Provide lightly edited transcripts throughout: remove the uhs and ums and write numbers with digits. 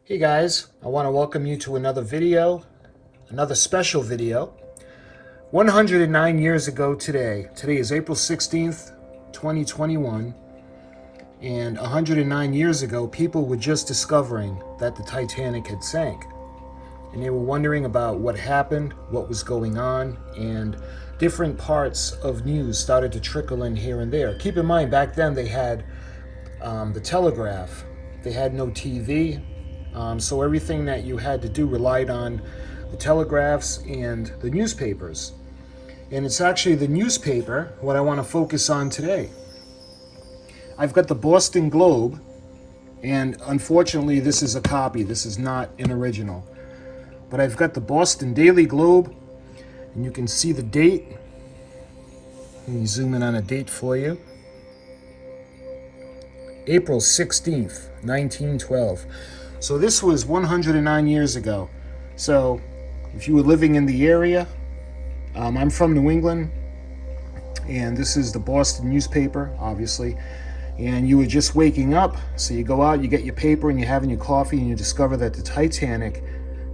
Hey guys, I want to welcome you to another video, another special video. 109 years ago today is April 16th, 2021, and 109 years ago, people were just discovering that the Titanic had sank. And they were wondering about what happened, what was going on, and different parts of news started to trickle in here and there. Keep in mind, back then they had the telegraph. They had no TV. So everything that you had to do relied on the telegraphs and the newspapers. And it's actually the newspaper what I want to focus on today. I've got the Boston Globe, and unfortunately this is a copy. This is not an original. But I've got the Boston Daily Globe, and you can see the date. Let me zoom in on a date for you. April 16th, 1912. So this was 109 years ago. So if you were living in the area, I'm from New England, and this is the Boston newspaper, obviously, and you were just waking up, so you go out, you get your paper, and you're having your coffee, and you discover that the Titanic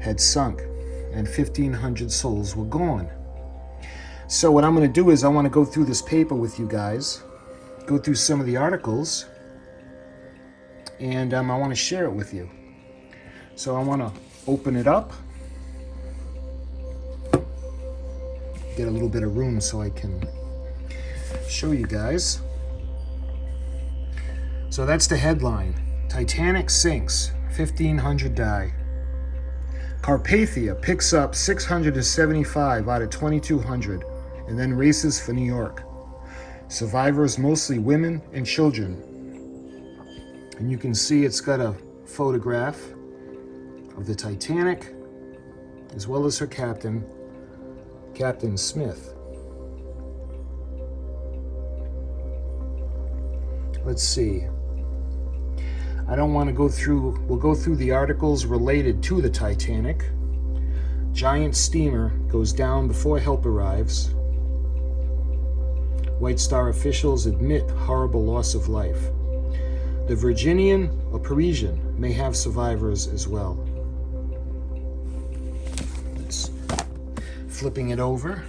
had sunk, and 1,500 souls were gone. So what I'm going to do is I want to go through this paper with you guys, go through some of the articles, and I want to share it with you. So I want to open it up, get a little bit of room so I can show you guys. So that's the headline. Titanic sinks, 1,500 die. Carpathia picks up 675 out of 2,200 and then races for New York. Survivors mostly women and children. And you can see it's got a photograph of the Titanic, as well as her captain, Captain Smith. Let's see. I don't want to go through, we'll go through the articles related to the Titanic. Giant steamer goes down before help arrives. White Star officials admit horrible loss of life. The Virginian or Parisian may have survivors as well. Flipping it over,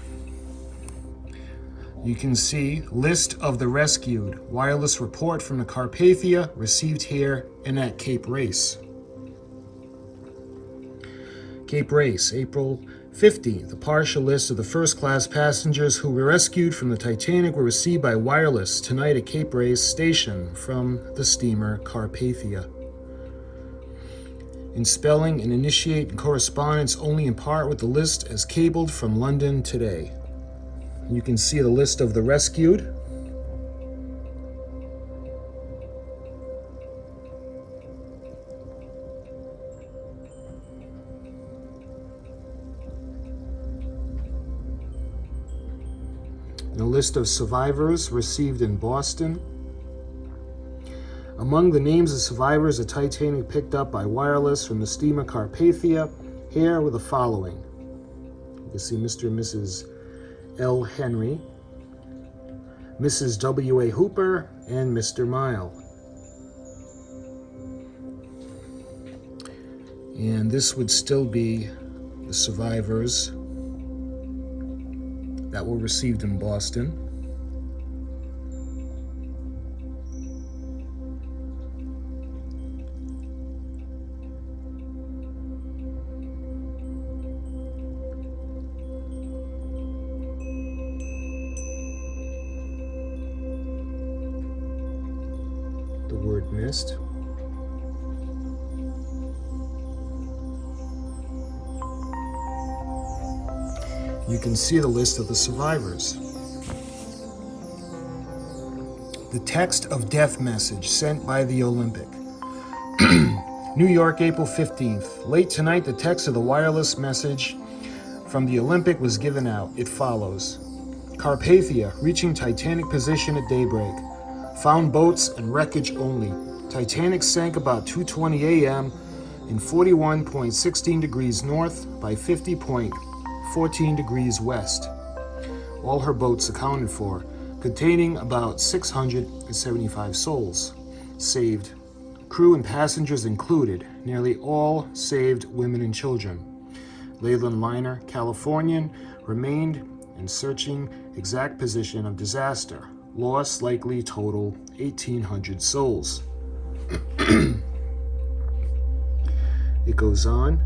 you can see list of the rescued. Wireless report from the Carpathia received here and at Cape Race. Cape Race, April 15th. A partial list of the first-class passengers who were rescued from the Titanic were received by wireless tonight at Cape Race Station from the steamer Carpathia. In spelling and initiate in correspondence only in part with the list as cabled from London today. You can see the list of the rescued. And a list of survivors received in Boston. Among the names of survivors the Titanic picked up by wireless from the steamer Carpathia, here were the following. You can see Mr. and Mrs. L. Henry, Mrs. W.A. Hooper, and Mr. Mile. And this would still be the survivors that were received in Boston. The word missed. You can see the list of the survivors. The text of death message sent by the Olympic. New York, April 15th. Late tonight, the text of the wireless message from the Olympic was given out. It follows. Carpathia, reaching Titanic position at daybreak. Found boats and wreckage only. Titanic sank about 2:20 a.m. in 41.16 degrees north by 50.14 degrees west. All her boats accounted for, containing about 675 souls. Saved. crew and passengers included. Nearly all saved women and children. Leyland liner, Californian, remained in searching exact position of disaster. Loss likely total 1,800 souls. It goes on.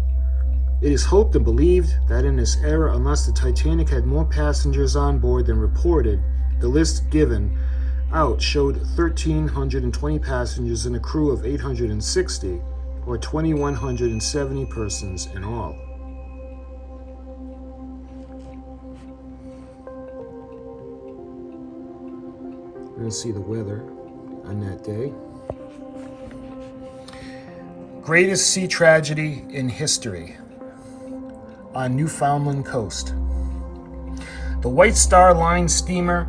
It is hoped and believed that in this era, unless the Titanic had more passengers on board than reported, the list given out showed 1,320 passengers and a crew of 860, or 2,170 persons in all. We're going to see the weather on that day. Greatest sea tragedy in history on Newfoundland coast. The White Star Line steamer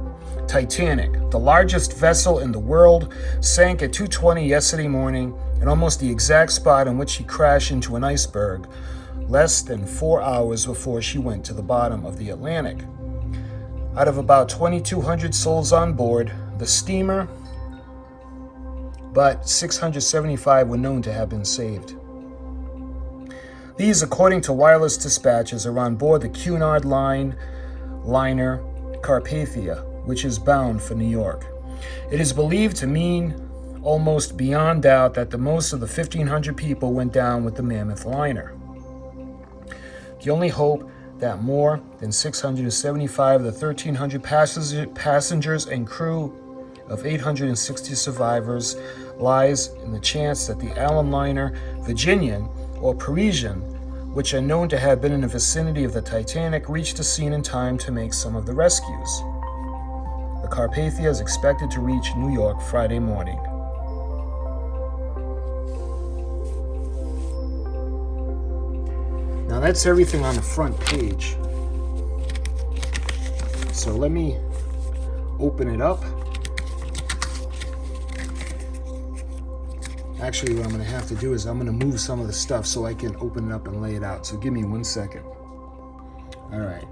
Titanic, the largest vessel in the world, sank at 2:20 yesterday morning in almost the exact spot in which she crashed into an iceberg less than 4 hours before she went to the bottom of the Atlantic. Out of about 2,200 souls on board the steamer, but 675 were known to have been saved. These, according to wireless dispatches, are on board the Cunard Line liner Carpathia, which is bound for New York. It is believed to mean almost beyond doubt that the most of the 1,500 people went down with the Mammoth liner. The only hope that more than 675 of the 1,300 passengers and crew of 860 survivors lies in the chance that the Allen liner Virginian or Parisian, which are known to have been in the vicinity of the Titanic, reached the scene in time to make some of the rescues. The Carpathia is expected to reach New York Friday morning. Now that's everything on the front page. So let me open it up. Actually, what I'm going to have to do is I'm going to move some of the stuff so I can open it up and lay it out. So give me 1 second. All right,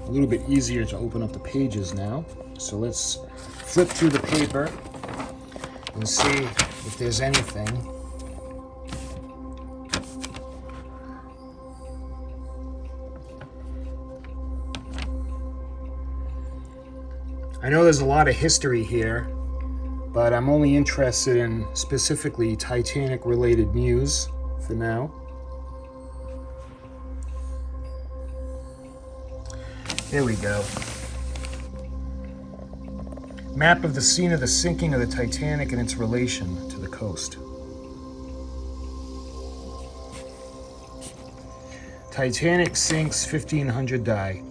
a little bit easier to open up the pages now. So let's flip through the paper and see if there's anything. I know there's a lot of history here, but I'm only interested in specifically Titanic-related news for now. There we go. Map of the scene of the sinking of the Titanic and its relation to the coast. Titanic sinks, 1,500 die.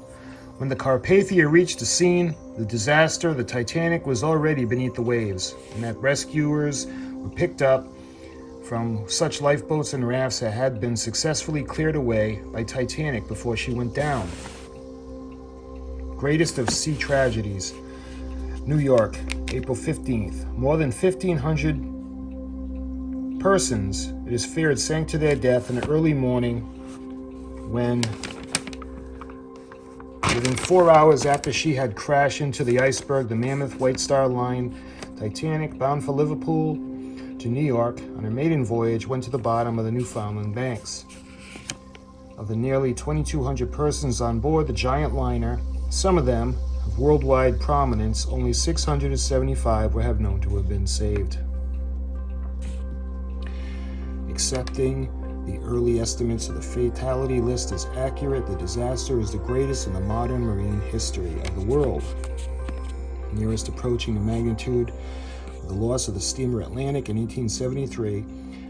When the Carpathia reached the scene, the disaster, the Titanic was already beneath the waves, and that rescuers were picked up from such lifeboats and rafts that had been successfully cleared away by Titanic before she went down. Greatest of sea tragedies. New York, April 15th. More than 1,500 persons, it is feared, sank to their death in the early morning when, within 4 hours after she had crashed into the iceberg, the Mammoth White Star Line Titanic, bound for Liverpool to New York on her maiden voyage, went to the bottom of the Newfoundland banks. Of the nearly 2,200 persons on board the giant liner, some of them of worldwide prominence, only 675 were have known to have been saved. Accepting the early estimates of the fatality list is accurate, the disaster is the greatest in the modern marine history of the world. Nearest approaching the magnitude of the loss of the steamer Atlantic in 1873,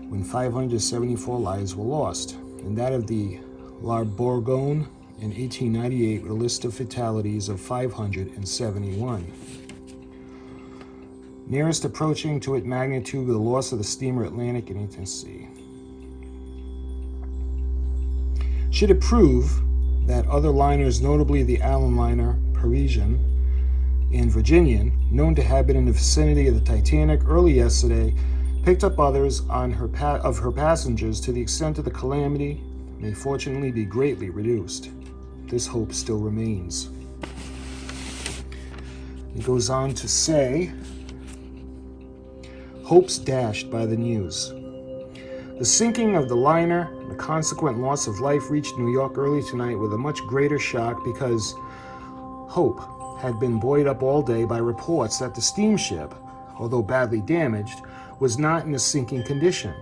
when 574 lives were lost, and that of the La Bourgogne in 1898 with a list of fatalities of 571. Nearest approaching to its magnitude with the loss of the steamer Atlantic in 18C. Should it prove that other liners, notably the Allen liner Parisian and Virginian, known to have been in the vicinity of the Titanic early yesterday, picked up others on her passengers, to the extent of the calamity may fortunately be greatly reduced. This hope still remains. It goes on to say, hopes dashed by the news. The sinking of the liner and the consequent loss of life reached New York early tonight with a much greater shock because Hope had been buoyed up all day by reports that the steamship, although badly damaged, was not in a sinking condition,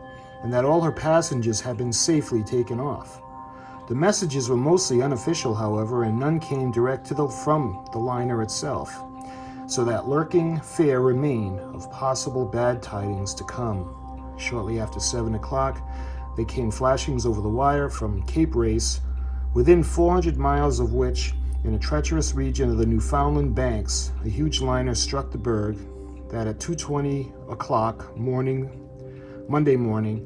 and that all her passengers had been safely taken off. The messages were mostly unofficial, however, and none came direct from the liner itself, so that lurking fear remained of possible bad tidings to come. Shortly after 7 o'clock, there came flashings over the wire from Cape Race, within 400 miles of which, in a treacherous region of the Newfoundland Banks, a huge liner struck the berg that at 2:20 o'clock Monday morning,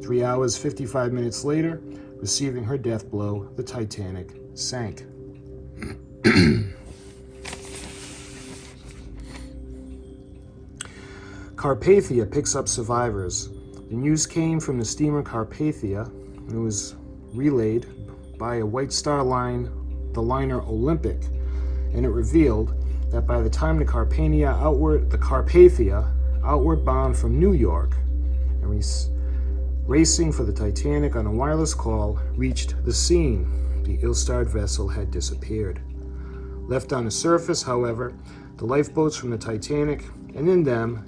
3 hours 55 minutes later, receiving her death blow, the Titanic sank. Carpathia picks up survivors. The news came from the steamer Carpathia, and it was relayed by a White Star Line, the liner Olympic, and it revealed that by the time the Carpathia, outward bound from New York, and racing for the Titanic on a wireless call, reached the scene, the ill-starred vessel had disappeared. Left on the surface, however, the lifeboats from the Titanic, and in them,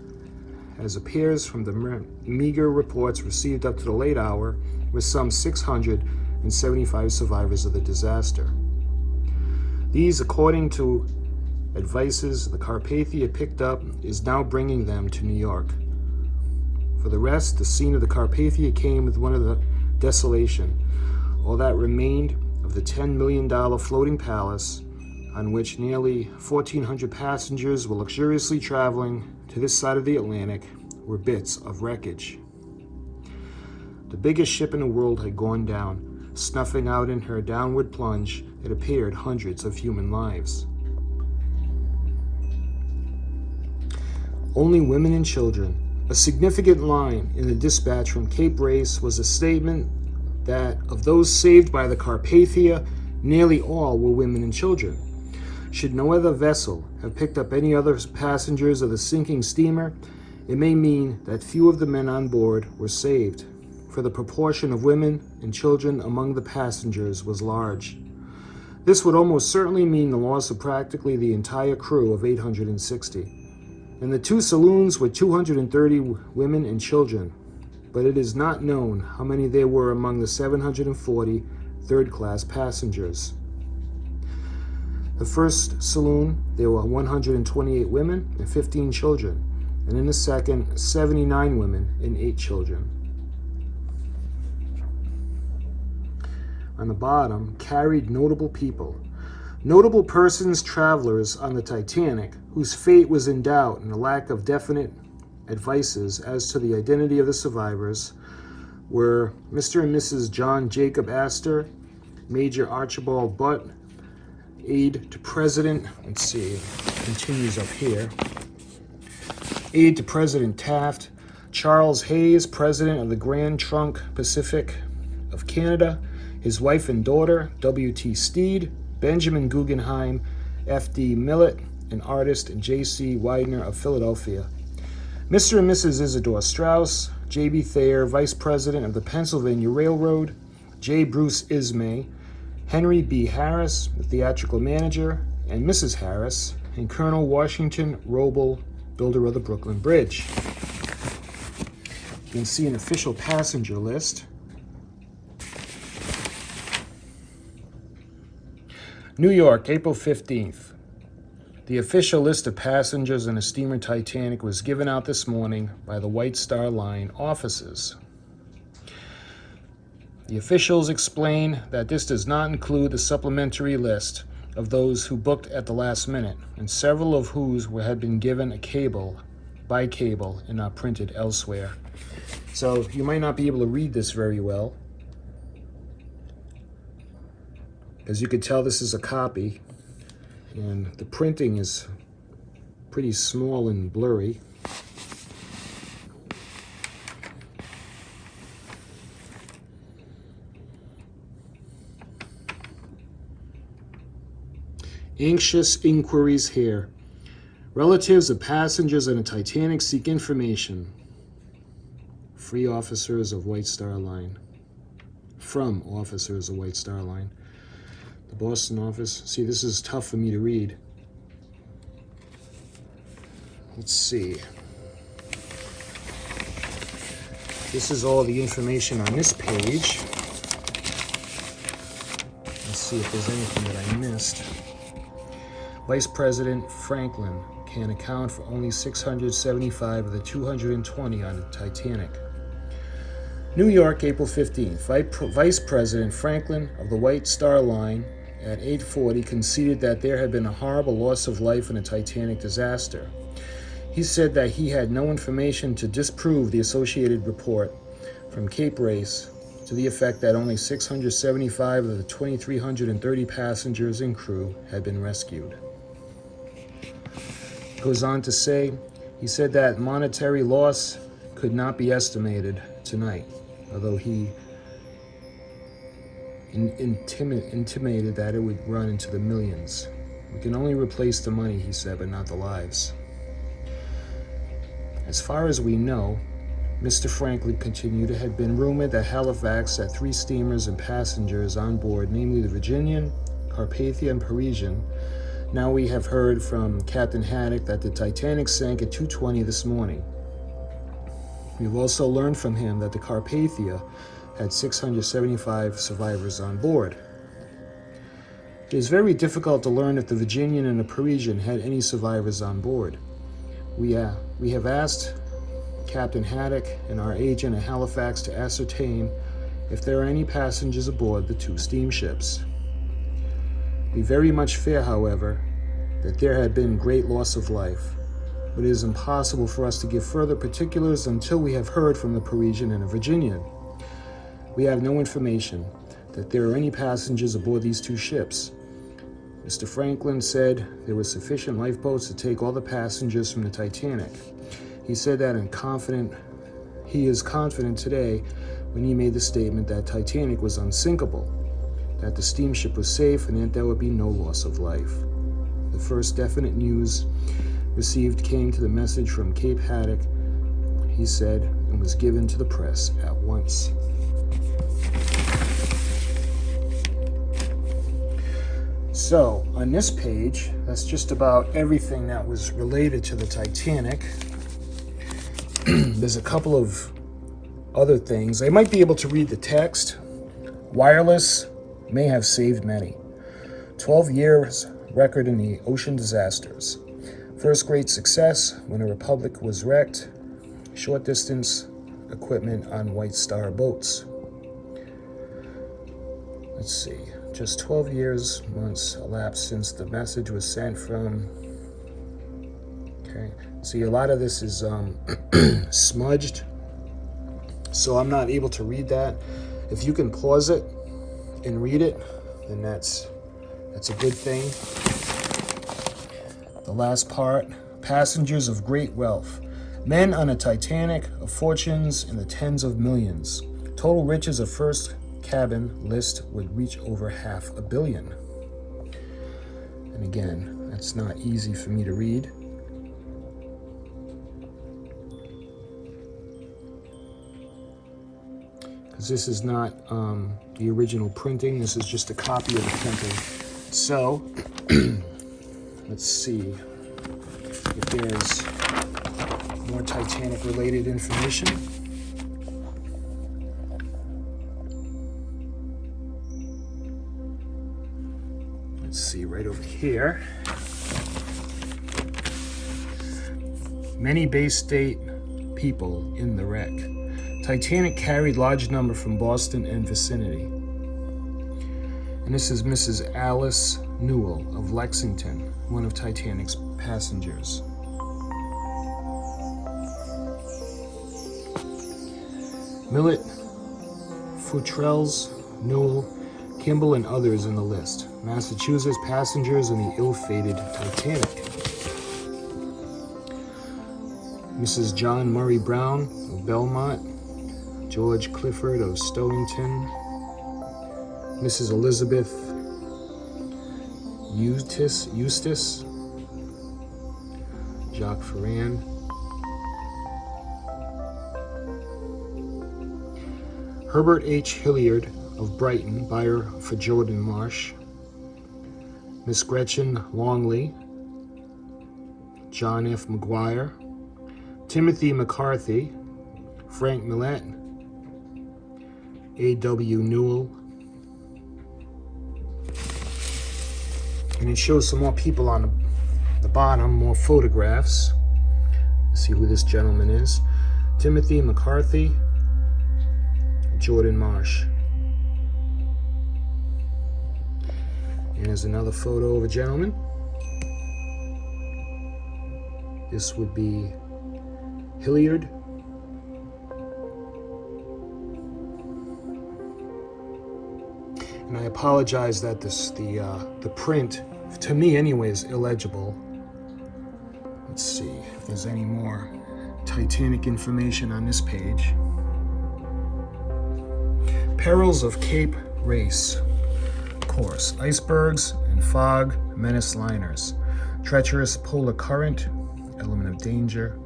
as appears from the meager reports received up to the late hour, were some 675 survivors of the disaster. These, according to advices the Carpathia picked up, is now bringing them to New York. For the rest, the scene of the Carpathia came with one of the desolation, all that remained of the $10 million floating palace on which nearly 1,400 passengers were luxuriously traveling to this side of the Atlantic, were bits of wreckage. The biggest ship in the world had gone down, snuffing out in her downward plunge, it appeared, hundreds of human lives. Only women and children. A significant line in the dispatch from Cape Race was a statement that of those saved by the Carpathia, nearly all were women and children. Should no other vessel have picked up any other passengers of the sinking steamer, it may mean that few of the men on board were saved, for the proportion of women and children among the passengers was large. This would almost certainly mean the loss of practically the entire crew of 860. In the two saloons were 230 women and children, but it is not known how many there were among the 740 third-class passengers. The first saloon, there were 128 women and 15 children, and in the second, 79 women and 8 children. On the bottom, carried notable people. Notable persons, travelers on the Titanic, whose fate was in doubt and a lack of definite advices as to the identity of the survivors, were Mr. and Mrs. John Jacob Astor, Major Archibald Butt, aide to President, continues up here, aide to President Taft, Charles Hayes, President of the Grand Trunk Pacific of Canada, his wife and daughter, W.T. Steed, Benjamin Guggenheim, F.D. Millett, and artist J.C. Widener of Philadelphia, Mr. and Mrs. Isidore Strauss, J.B. Thayer, Vice President of the Pennsylvania Railroad, J. Bruce Ismay, Henry B. Harris, the theatrical manager, and Mrs. Harris, and Colonel Washington Roble, builder of the Brooklyn Bridge. You can see an official passenger list. New York, April 15th. The official list of passengers in the steamer Titanic was given out this morning by the White Star Line offices. The officials explain that this does not include the supplementary list of those who booked at the last minute, and several of whose had been given by cable and not printed elsewhere. So you might not be able to read this very well. As you can tell, this is a copy, and the printing is pretty small and blurry. Anxious inquiries here. Relatives of passengers on the Titanic seek information. Free officers of White Star Line. From officers of White Star Line. The Boston office. See, this is tough for me to read. Let's see. This is all the information on this page. Let's see if there's anything that I missed. Vice President Franklin can account for only 675 of the 220 on the Titanic. New York, April 15th. Vice President Franklin of the White Star Line at 8:40 conceded that there had been a horrible loss of life in the Titanic disaster. He said that he had no information to disprove the Associated report from Cape Race to the effect that only 675 of the 2,330 passengers and crew had been rescued. He goes on to say, he said that monetary loss could not be estimated tonight, although he intimated that it would run into the millions. We can only replace the money, he said, but not the lives. As far as we know, Mr. Franklin continued, it had been rumored that Halifax had 3 steamers and passengers on board, namely the Virginian, Carpathia, and Parisian. Now we have heard from Captain Haddock that the Titanic sank at 2:20 this morning. We've also learned from him that the Carpathia had 675 survivors on board. It is very difficult to learn if the Virginian and the Parisian had any survivors on board. We have asked Captain Haddock and our agent at Halifax to ascertain if there are any passengers aboard the 2 steamships. We very much fear, however, that there had been great loss of life, but it is impossible for us to give further particulars until we have heard from the Parisian and the Virginian. We have no information that there are any passengers aboard these 2 ships. Mr. Franklin said there were sufficient lifeboats to take all the passengers from the Titanic. He said that he is confident today when he made the statement that Titanic was unsinkable, that the steamship was safe, and that there would be no loss of life. The first definite news received came to the message from Cape Haddock, he said, and was given to the press at once. So, on this page, that's just about everything that was related to the Titanic. There's a couple of other things. I might be able to read the text. Wireless may have saved many. 12 years record in the ocean disasters. First great success when a Republic was wrecked. Short distance equipment on White Star boats. Let's see. Just 12 months elapsed since the message was sent from... Okay. See, a lot of this is smudged, so I'm not able to read that. If you can pause it and read it, then that's a good thing. The last part, passengers of great wealth. Men on a Titanic of fortunes in the tens of millions. Total riches of first cabin list would reach over $500 million. And again, that's not easy for me to read. Because this is not the original printing, this is just a copy of the printing. So, let's see if there's more Titanic related information. Let's see right over here. Many Bay State people in the wreck. Titanic carried large number from Boston and vicinity. And this is Mrs. Alice Newell of Lexington, one of Titanic's passengers. Millet, Futrells, Newell, Kimball, and others in the list. Massachusetts passengers in the ill-fated Titanic. Mrs. John Murray Brown of Belmont, George Clifford of Stowington, Mrs. Elizabeth Eustace, Jacques Ferran, Herbert H. Hilliard of Brighton, buyer for Jordan Marsh. Miss Gretchen Longley, John F. McGuire, Timothy McCarthy, Frank Millett, A.W. Newell. And it shows some more people on the bottom, more photographs. Let's see who this gentleman is. Timothy McCarthy, Jordan Marsh. And there's another photo of a gentleman. This would be Hilliard. And I apologize that the print, to me anyway, is illegible. Let's see if there's any more Titanic information on this page. Perils of Cape Race course. Icebergs and fog menace liners. Treacherous polar current, element of danger.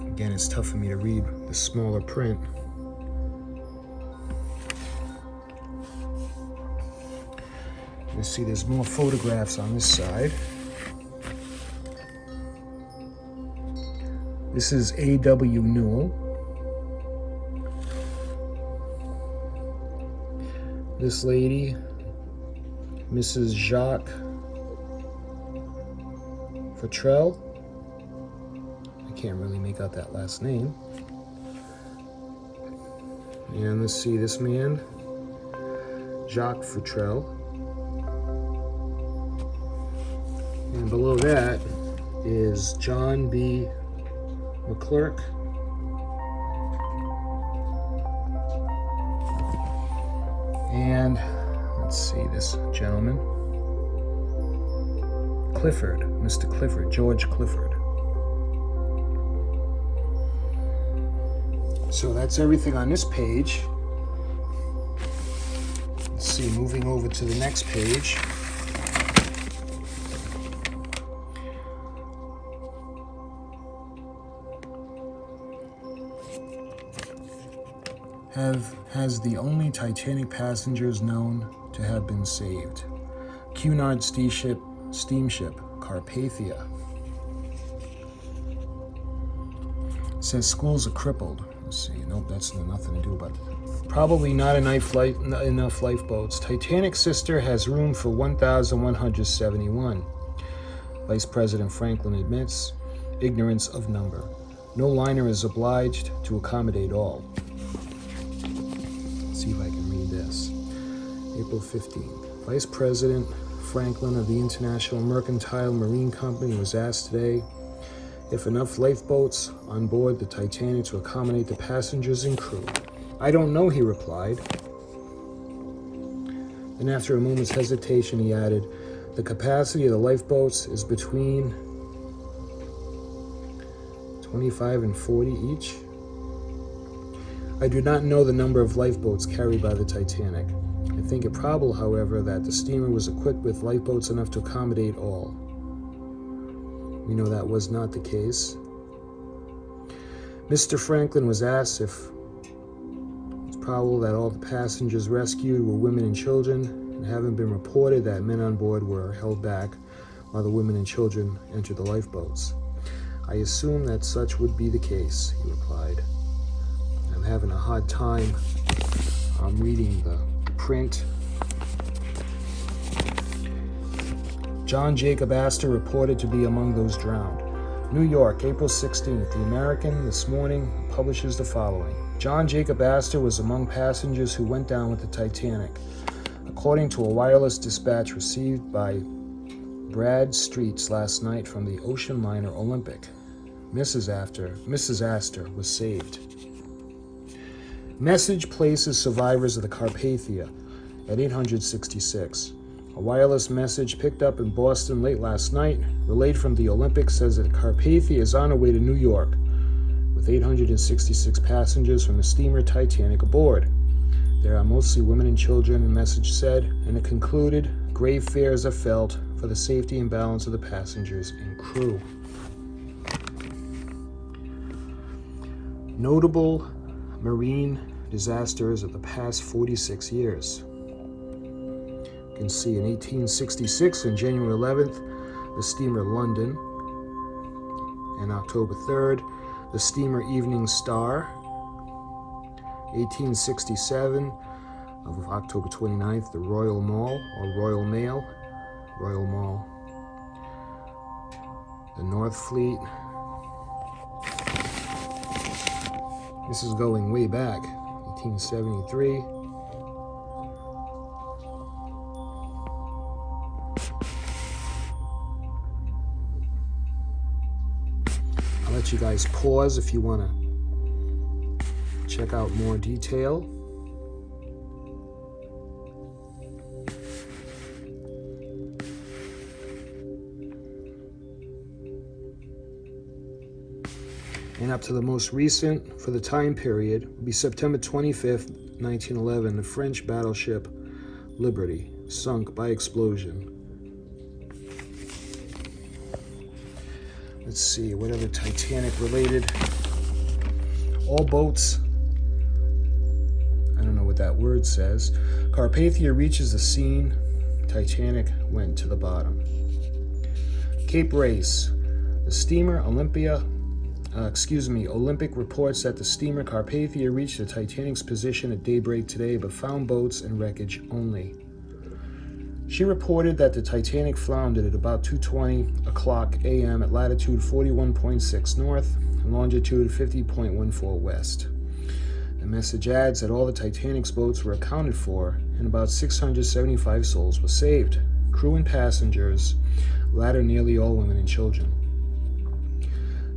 Again, it's tough for me to read the smaller print. You see there's more photographs on this side. This is A.W. Newell. This lady, Mrs. Jacques Futrell. I can't really make out that last name. And let's see this man, Jacques Futrell. And below that is John B. McClurk. And let's see this gentleman, Clifford, Mr. Clifford, George Clifford. So that's everything on this page. Let's see, moving over to the next page. Has the only Titanic passengers known to have been saved. Cunard steamship Carpathia. Says schools are crippled. Let's see. Nope, that's nothing to do about it. Probably not enough lifeboats. Titanic sister has room for 1,171. Vice President Franklin admits ignorance of number. No liner is obliged to accommodate all. See if I can read this. April 15th. Vice President Franklin of the International Mercantile Marine Company was asked today if enough lifeboats on board the Titanic to accommodate the passengers and crew. I don't know, he replied. And after a moment's hesitation, he added, the capacity of the lifeboats is between 25 and 40 each. I do not know the number of lifeboats carried by the Titanic. I think it probable, however, that the steamer was equipped with lifeboats enough to accommodate all. We know that was not the case. Mr. Franklin was asked if it's probable that all the passengers rescued were women and children, and having been reported that men on board were held back while the women and children entered the lifeboats. I assume that such would be the case, he replied. I'm having a hard time reading the print. John Jacob Astor reported to be among those drowned. New York, April 16th. The American this morning publishes the following. John Jacob Astor was among passengers who went down with the Titanic. According to a wireless dispatch received by Brad Streets last night from the ocean liner Olympic, Mrs. Astor was saved. Message places survivors of the Carpathia at 866. A wireless message picked up in Boston late last night, relayed from the Olympic, says that the Carpathia is on her way to New York, with 866 passengers from the steamer Titanic aboard. There are mostly women and children, the message said, and it concluded, grave fears are felt for the safety and balance of the passengers and crew. Notable marine disasters of the past 46 years. You can see in 1866, on January 11th, the steamer London, and October 3rd, the steamer Evening Star. 1867, of October 29th, the Royal Mall, or Royal Mail, Royal Mall. The North Fleet. This is going way back, 1873. I'll let you guys pause if you want to check out more detail. And up to the most recent for the time period would be September 25th, 1911, the French battleship Liberty, sunk by explosion. Let's see, what other Titanic related? All boats, I don't know what that word says. Carpathia reaches the scene. Titanic went to the bottom. Cape Race, the steamer Olympic reports that the steamer Carpathia reached the Titanic's position at daybreak today, but found boats and wreckage only. She reported that the Titanic floundered at about 2:20 a.m. at latitude 41.6 north and longitude 50.14 west. The message adds that all the Titanic's boats were accounted for and about 675 souls were saved, crew and passengers, latter nearly all women and children.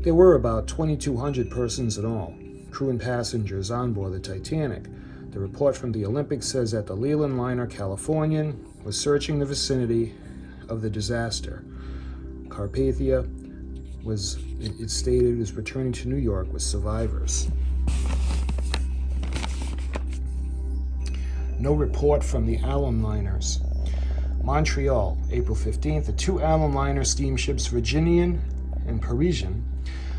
There were about 2,200 persons in all, crew and passengers on board the Titanic. The report from the Olympic says that the Leland liner Californian was searching the vicinity of the disaster. Carpathia was, it stated, was returning to New York with survivors. No report from the Alum liners. Montreal, April 15th, the two Alum liner steamships Virginian and Parisian,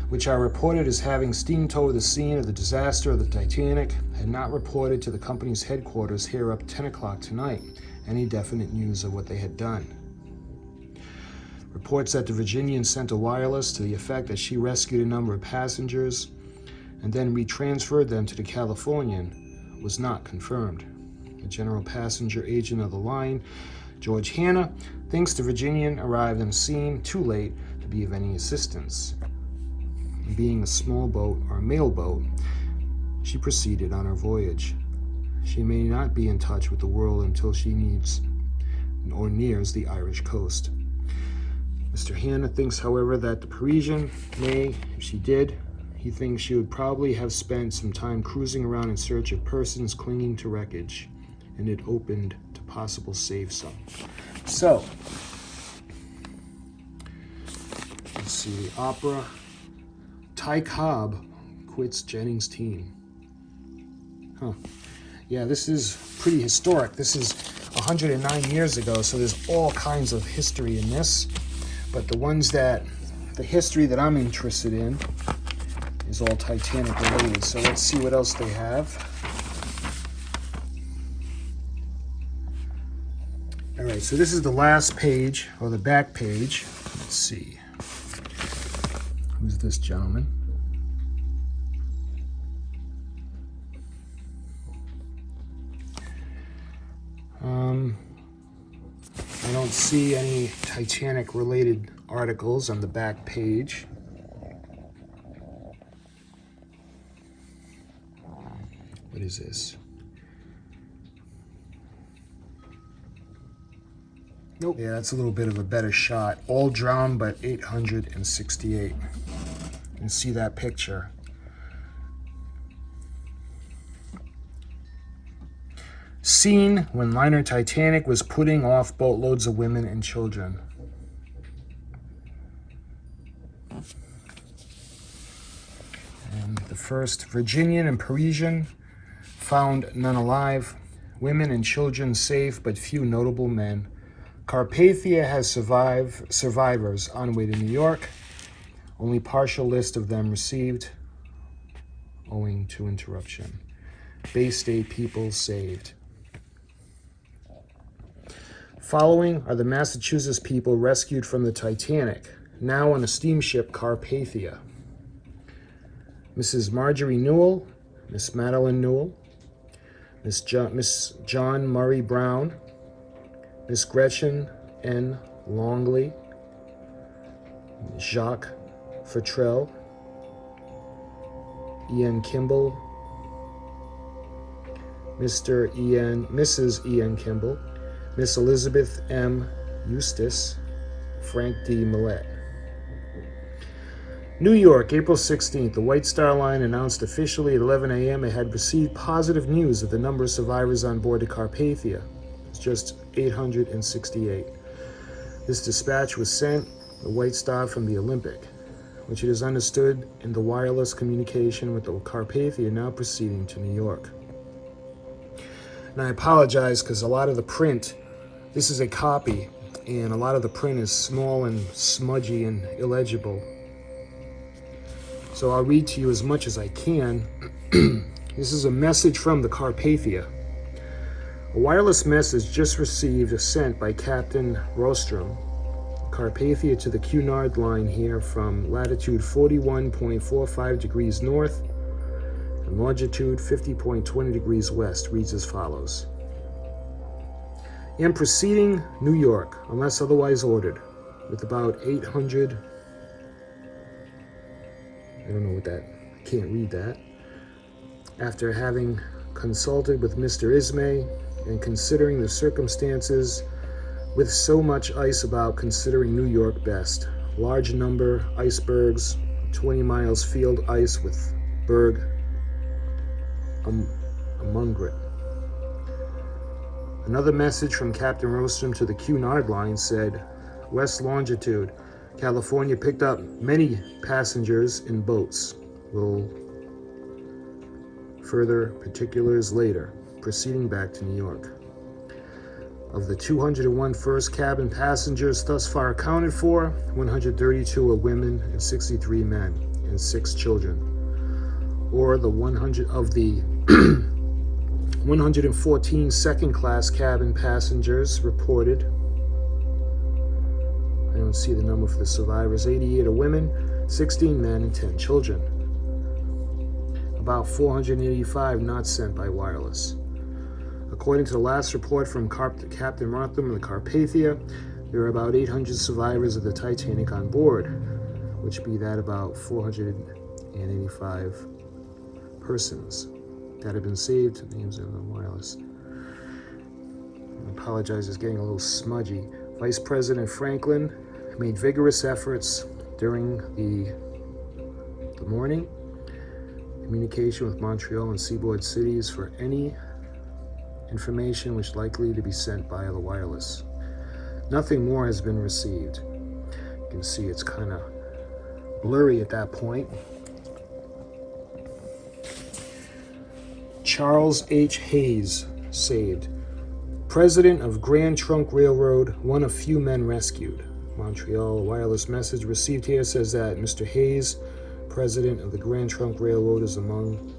which are reported as having steamed toward the scene of the disaster of the Titanic, had not reported to the company's headquarters here up 10 o'clock tonight any definite news of what they had done. Reports that the Virginian sent a wireless to the effect that she rescued a number of passengers and then retransferred them to the Californian was not confirmed. The general passenger agent of the line, George Hanna, thinks the Virginian arrived on the scene too late to be of any assistance. Being a small boat or a mail boat, she proceeded on her voyage. She may not be in touch with the world until she needs or nears the Irish coast. Mr. Hanna thinks, however, that the Parisian may, if she did, he thinks she would probably have spent some time cruising around in search of persons clinging to wreckage, and it opened to possible save some. So, let's see, the opera. Ty Cobb quits Jennings' team. Yeah, this is pretty historic. This is 109 years ago, so there's all kinds of history in this. But the history that I'm interested in is all Titanic related. So let's see what else they have. All right, so this is the last page, or the back page. Let's see. Who's this gentleman? I don't see any Titanic-related articles on the back page. What is this? Nope. Yeah, that's a little bit of a better shot. All drowned but 868. You can see that picture. Scene when liner Titanic was putting off boatloads of women and children. And the first, Virginian and Parisian, found none alive. Women and children safe, but few notable men. Carpathia has survivors on way to New York. Only partial list of them received owing to interruption. Bay State people saved. Following are the Massachusetts people rescued from the Titanic, now on a steamship Carpathia. Mrs. Marjorie Newell, Miss Madeline Newell, Miss John Murray Brown, Miss Gretchen N. Longley, Jacques Futrell, Ian Kimball, Mrs. Ian Kimball, Miss Elizabeth M. Eustace, Frank D. Millett. New York, April 16th, the White Star Line announced officially at 11 a.m. it had received positive news that the number of survivors on board the Carpathia was just 868. This dispatch was sent, the White Star, from the Olympic, which it is understood in the wireless communication with the Carpathia now proceeding to New York. And I apologize because a lot of the print, this is a copy, and a lot of the print is small and smudgy and illegible. So I'll read to you as much as I can. This is a message from the Carpathia. A wireless message just received sent by Captain Rostrom, Carpathia, to the Cunard line here from latitude 41.45 degrees north and longitude 50.20 degrees west, reads as follows. Am proceeding New York, unless otherwise ordered, with about 800... I don't know what that, I can't read that. After having consulted with Mr. Ismay and considering the circumstances, with so much ice about, considering New York best. Large number icebergs, 20 miles field ice with berg among it. Another message from Captain Rostrom to the Cunard line said, West longitude, California picked up many passengers in boats. Will further particulars later, proceeding back to New York. Of the 201 first cabin passengers thus far accounted for, 132 are women and 63 men and 6 children. Or the 100 of the 114 second-class cabin passengers reported. I don't see the number for the survivors. 88 are women, 16 men, and 10 children. About 485 not sent by wireless. According to the last report from Captain Rotham of the Carpathia, there are about 800 survivors of the Titanic on board, which be that about 485 persons that have been saved. Names are on wireless. I apologize, it's getting a little smudgy. Vice President Franklin made vigorous efforts during the morning, communication with Montreal and seaboard cities for any information which likely to be sent via the wireless. Nothing more has been received. You can see it's kind of blurry at that point. Charles H. Hayes saved. President of Grand Trunk Railroad, one of few men rescued. Montreal, a wireless message received here says that Mr. Hayes, president of the Grand Trunk Railroad, is among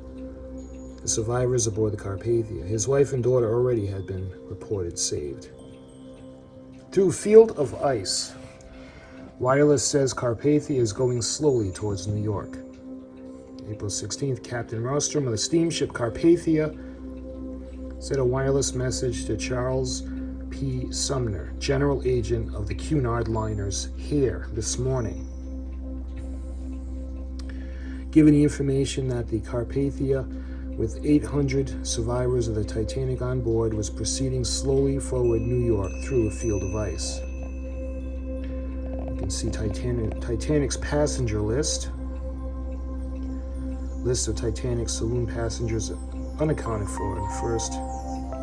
the survivors aboard the Carpathia. His wife and daughter already had been reported saved. Through field of ice, wireless says Carpathia is going slowly towards New York. April 16th, Captain Rostrom of the steamship Carpathia sent a wireless message to Charles P. Sumner, general agent of the Cunard liners, here this morning, giving the information that the Carpathia, with 800 survivors of the Titanic on board, was proceeding slowly forward New York through a field of ice. You can see Titanic's passenger list. List of Titanic saloon passengers unaccounted for, and first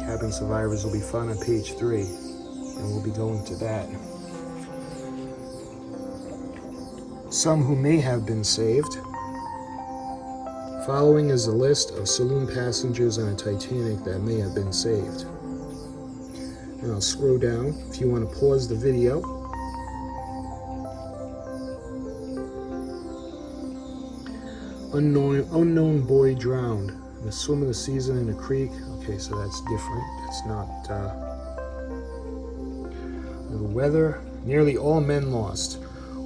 cabin survivors will be found on page 3, and we'll be going to that. Some who may have been saved. Following is a list of saloon passengers on a Titanic that may have been saved. And I'll scroll down if you want to pause the video. Unknown boy drowned. The swim of the season in a creek. Okay, so that's different. It's not the weather. Nearly all men lost.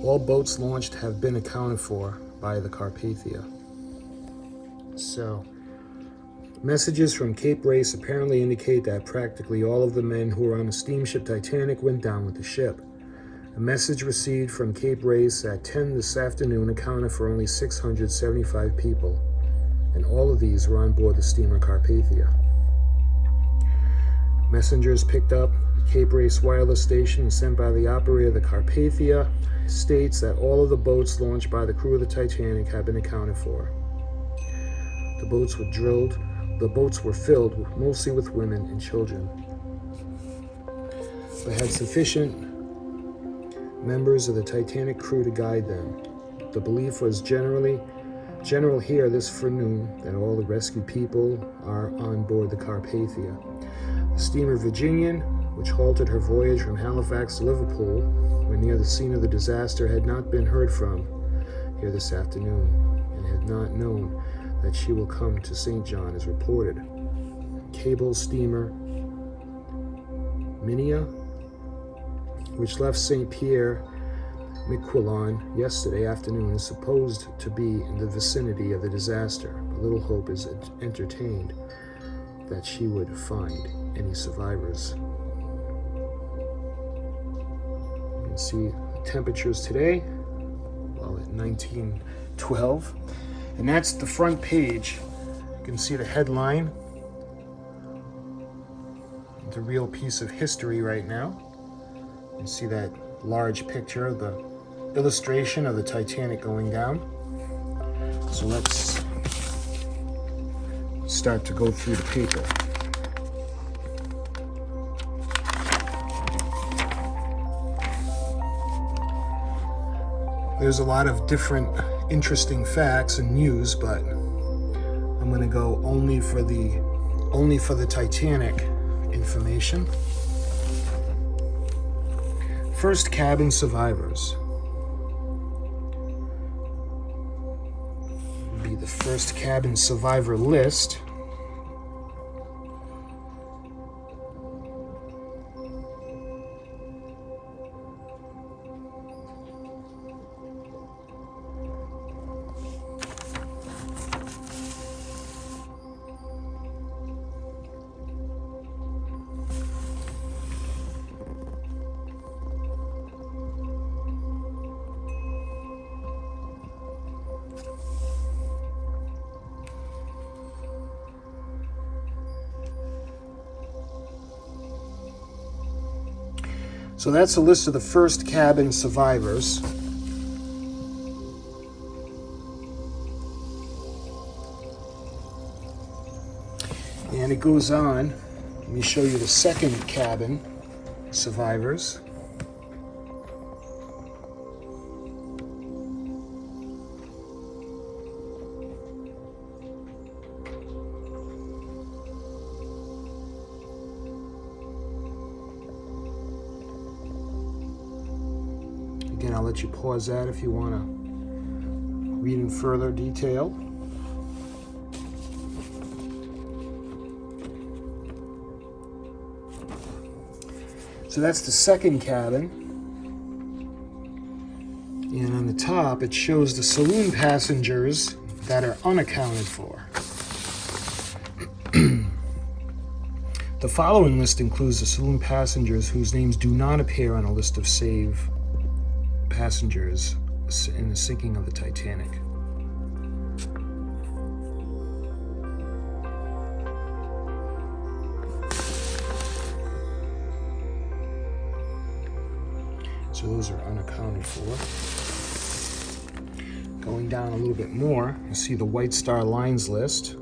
All boats launched have been accounted for by the Carpathia. So, messages from Cape Race apparently indicate that practically all of the men who were on the steamship Titanic went down with the ship. A message received from Cape Race at 10 this afternoon accounted for only 675 people, and all of these were on board the steamer Carpathia. Messengers picked up Cape Race wireless station sent by the operator of the Carpathia states that all of the boats launched by the crew of the Titanic have been accounted for. The boats were drilled. The boats were filled mostly with women and children. They had sufficient members of the Titanic crew to guide them. The belief was general here this forenoon that all the rescued people are on board the Carpathia. The steamer Virginian, which halted her voyage from Halifax to Liverpool, when near the scene of the disaster, had not been heard from here this afternoon, and had not known that she will come to St. John as reported. Cable steamer Minia, which left St. Pierre Miquelon yesterday afternoon, is supposed to be in the vicinity of the disaster, but little hope is entertained that she would find any survivors. You can see the temperatures today, well, at 1912. And that's the front page. You can see the headline. It's a real piece of history right now. You can see that large picture, the illustration of the Titanic going down. So let's start to go through the paper. There's a lot of different interesting facts and news, but I'm going to go only for the Titanic information. First cabin survivors. Would be the first cabin survivor list. So that's a list of the first cabin survivors. And it goes on. Let me show you the second cabin survivors. Again, I'll let you pause that if you want to read in further detail. So that's the second cabin. And on the top, it shows the saloon passengers that are unaccounted for. The following list includes the saloon passengers whose names do not appear on a list of saved passengers in the sinking of the Titanic. So those are unaccounted for. Going down a little bit more, you see the White Star Lines list.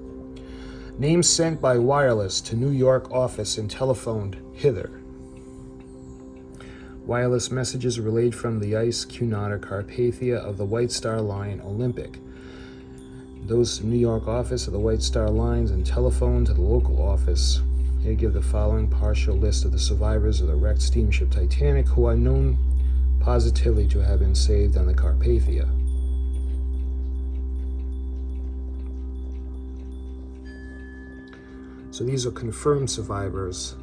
Names sent by wireless to New York office and telephoned hither. Wireless messages relayed from the ice Cunard Carpathia of the White Star Line Olympic. Those from New York office of the White Star Lines and telephone to the local office. They give the following partial list of the survivors of the wrecked steamship Titanic who are known positively to have been saved on the Carpathia. So these are confirmed survivors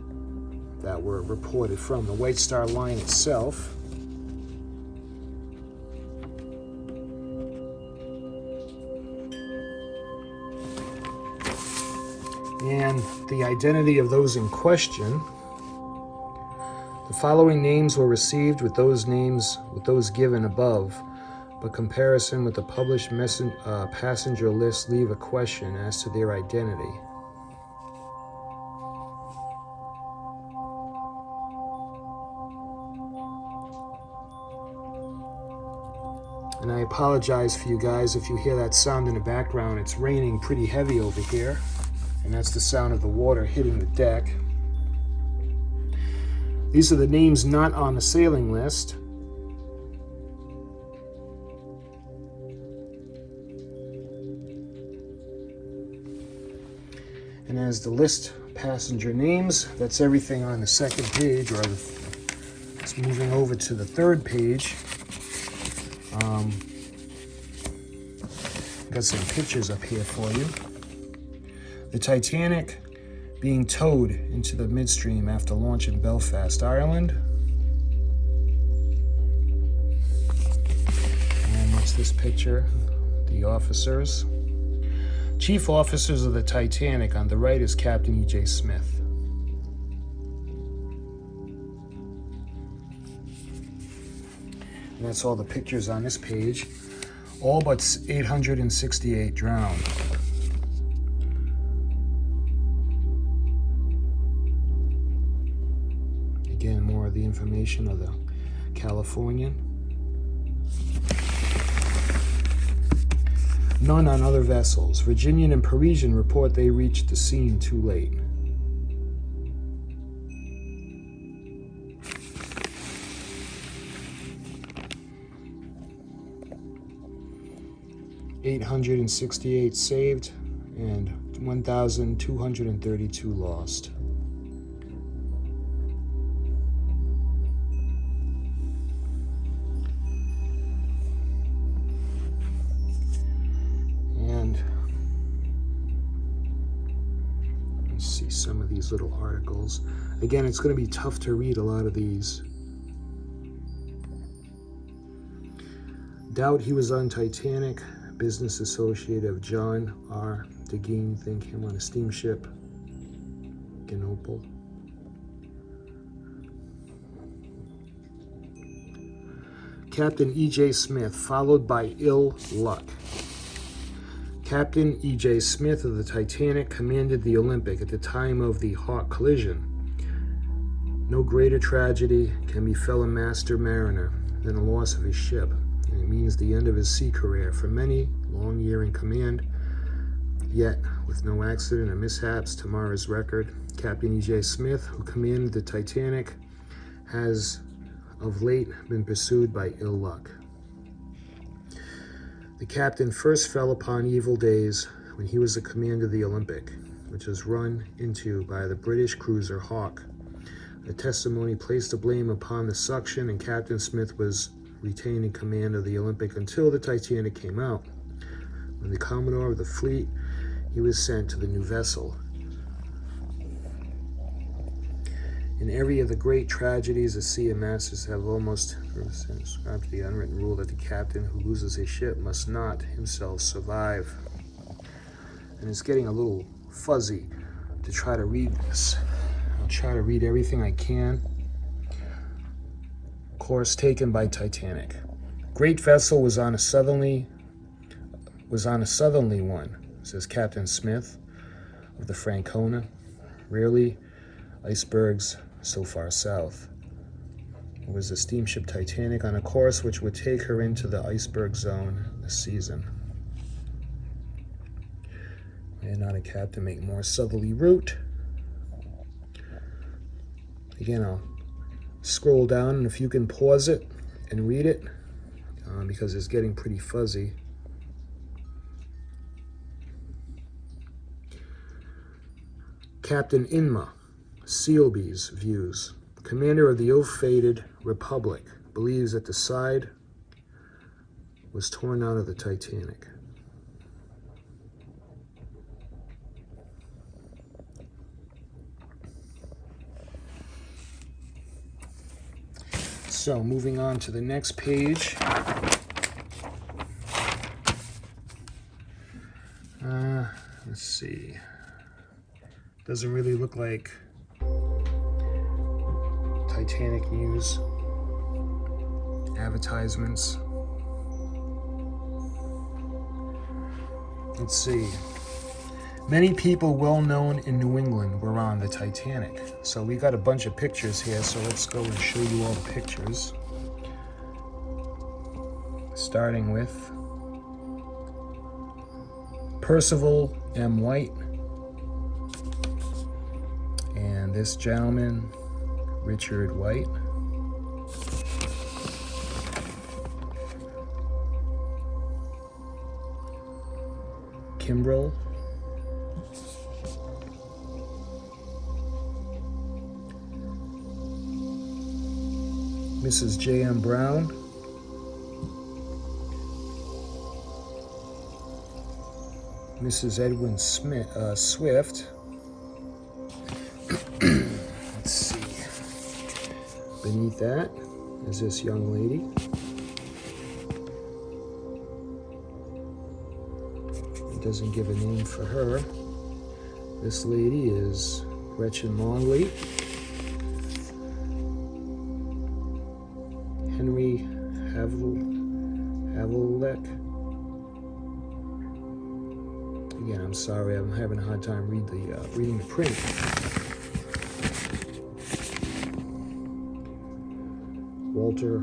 that were reported from the White Star Line itself. And the identity of those in question. The following names were received with those given above, but comparison with the published passenger list leave a question as to their identity. And I apologize for you guys if you hear that sound in the background. It's raining pretty heavy over here, and that's the sound of the water hitting the deck. These are the names not on the sailing list. And as the list passenger names, that's everything on the second page, or it's moving over to the third page. Got some pictures up here for you. The Titanic being towed into the midstream after launch in Belfast, Ireland. And what's this picture? The officers. Chief officers of the Titanic. On the right is Captain E.J. Smith. And that's all the pictures on this page. All but 868 drowned. Again, more of the information of the Californian. None on other vessels. Virginian and Parisian report they reached the scene too late. $868 saved and 1,232 lost. And let's see some of these little articles. Again, it's going to be tough to read a lot of these. Doubt he was on Titanic. Business associate of John R. DeGean, think him on a steamship. Ganopal. Captain E.J. Smith, followed by ill luck. Captain E.J. Smith of the Titanic commanded the Olympic at the time of the Hawk collision. No greater tragedy can befell a master mariner than the loss of his ship. And it means the end of his sea career. For many, long year in command, yet with no accident or mishaps to mar his record. Captain E.J. Smith, who commanded the Titanic, has of late been pursued by ill luck. The captain first fell upon evil days when he was the commander of the Olympic, which was run into by the British cruiser Hawk. The testimony placed the blame upon the suction, and Captain Smith was retained in command of the Olympic until the Titanic came out. When the Commodore of the fleet, he was sent to the new vessel. In every of the great tragedies, the sea and masters have almost subscribed to the unwritten rule that the captain who loses his ship must not himself survive. And it's getting a little fuzzy to try to read this. I'll try to read everything I can. Course taken by Titanic. Great vessel was on a southerly one, says Captain Smith of the Francona. Rarely icebergs so far south. It was the steamship Titanic on a course which would take her into the iceberg zone this season. And not a captain make more southerly route. Again, I'll scroll down, and if you can pause it and read it, because it's getting pretty fuzzy. Captain Inma, Sealby's views. Commander of the ill-fated Republic, believes that the side was torn out of the Titanic. So moving on to the next page. Let's see. Doesn't really look like Titanic news advertisements. Let's see. Many people well known in New England were on the Titanic. So we got a bunch of pictures here, so let's go and show you all the pictures. Starting with Percival M. White, and this gentleman, Richard White. Kimbrell. Mrs. J.M. Brown. Mrs. Edwin Swift. Let's see. Beneath that is this young lady. It doesn't give a name for her. This lady is Gretchen Longley. Henry Havelek. Again, I'm sorry, I'm having a hard time reading the print. Walter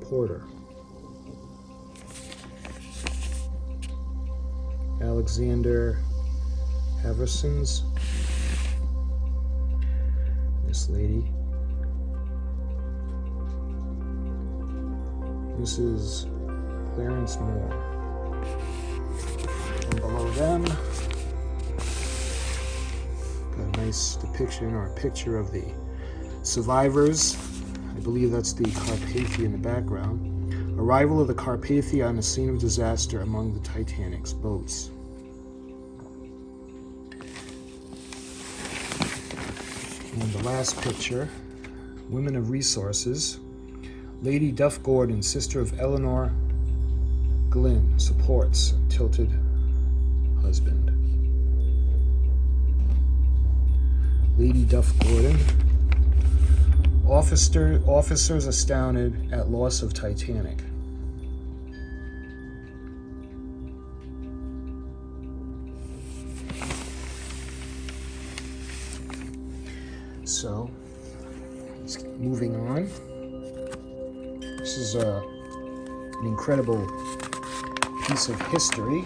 Porter. Alexander Haversons. This lady. Mrs. Clarence Moore. And below them, got a nice depiction or a picture of the survivors. I believe that's the Carpathia in the background. Arrival of the Carpathia on the scene of disaster among the Titanic's boats. And the last picture, Women of Resources. Lady Duff Gordon, sister of Eleanor Glynn, supports tilted husband. Lady Duff Gordon. Officers astounded at loss of Titanic. So, moving on. This is an incredible piece of history.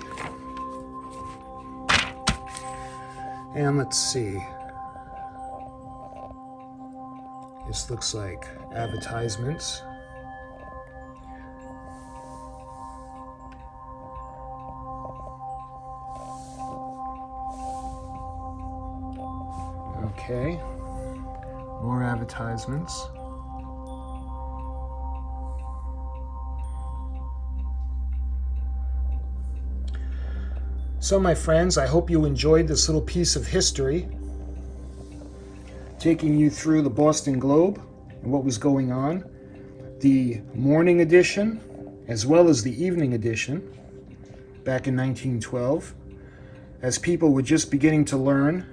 And let's see. This looks like advertisements. Okay. More advertisements. So my friends, I hope you enjoyed this little piece of history, taking you through the Boston Globe and what was going on, the morning edition as well as the evening edition back in 1912, as people were just beginning to learn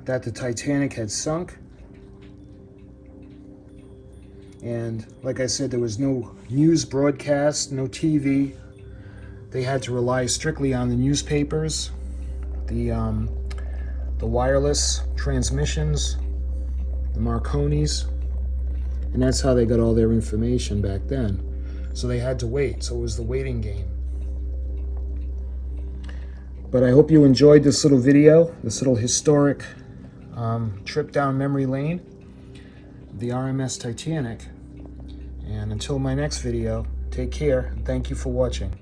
that the Titanic had sunk. And like I said, there was no news broadcast, no TV. They had to rely strictly on the newspapers, the wireless transmissions, the Marconis, and that's how they got all their information back then. So they had to wait. So it was the waiting game. But I hope you enjoyed this little video, this little historic trip down memory lane, the RMS Titanic. And until my next video, take care and thank you for watching.